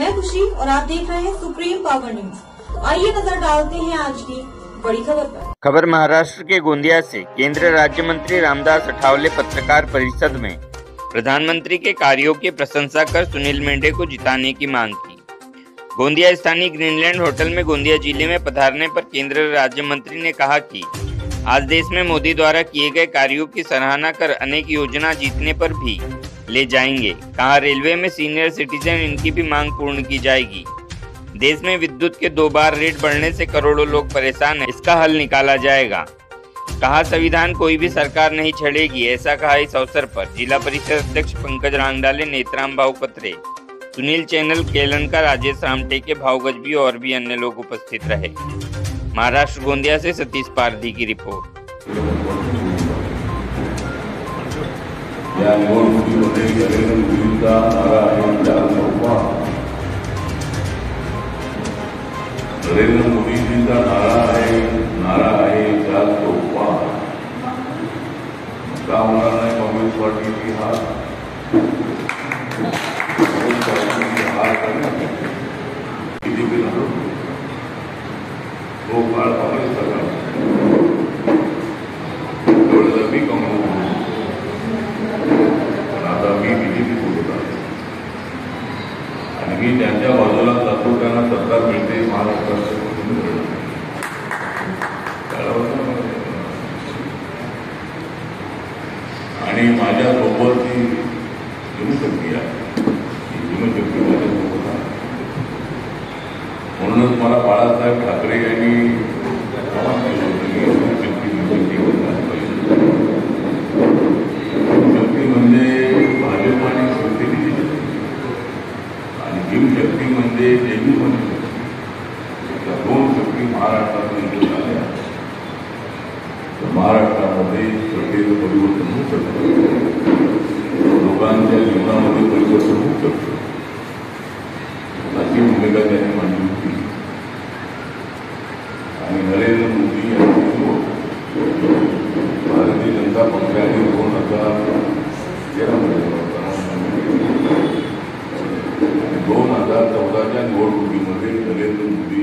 मैं खुशी और आप देख रहे हैं सुप्रीम पावर न्यूज। आइए नजर डालते हैं आज की बड़ी खबर पर। खबर महाराष्ट्र के गोंदिया से। केंद्रीय राज्य मंत्री रामदास अठावले पत्रकार परिषद में प्रधानमंत्री के कार्यों की प्रशंसा कर सुनील मेंढे को जिताने की मांग की। गोंदिया स्थानीय ग्रीनलैंड होटल में गोंदिया जिले में पधारने पर केंद्रीय राज्य मंत्री ने कहा कि आज देश में मोदी द्वारा किए गए कार्यों की सराहना कर अनेक योजना जीतने पर भी ले जाएंगे। कहा, रेलवे में सीनियर सिटीजन इनकी भी मांग पूर्ण की जाएगी। देश में विद्युत के 2 बार रेट बढ़ने से करोड़ों लोग परेशान हैं, इसका हल निकाला जाएगा। कहा, संविधान कोई भी सरकार नहीं छेड़ेगी, ऐसा कहा इस अवसर पर जिला परिषद अध्यक्ष पंकज रांगडाले, नेत्राम भाऊपत्रे, सुनील चैनल, केलनका, राजेश रामटेके, भाव गजबी और भी अन्य लोग उपस्थित रहे। महाराष्ट्र गोंदिया से सतीश पारधी की रिपोर्ट। या निवडणुकीमध्ये नरेंद्र मोदींचा नारा आहे चार चौपा। नरेंद्र मोदीजींचा नारा आहे चार चौपा। का होणार नाही काँग्रेस पार्टीची हार? किती बिल तो काळ काँग्रेस सरकार तेवढं मी काँग्रेस आता मी बीजेपी सोडत आहे आणि मी त्यांच्या बाजूला जातो, त्यांना सत्ता मिळते महाराष्ट्रात आणि माझ्यासोबत ही जनशक्ती आहे, जनशक्ती माझ्यासोबत आहे। म्हणूनच मला बाळासाहेब ठाकरे यांनी शक्ती म्हणजे नेहमी म्हणतो त्या 2 शक्ती महाराष्ट्रात निर्माण झाल्या तर महाराष्ट्रामध्ये सत्तेचं परिवर्तन होऊ शकतं, लोकांच्या जीवनामध्ये परिवर्तन होऊ शकतं, अशी भूमिका त्यांनी मांडली होती। आणि नरेंद्र मोदी यांची भारतीय जनता पक्षाने 2014च्या निवडणुकीमध्ये नरेंद्र मोदी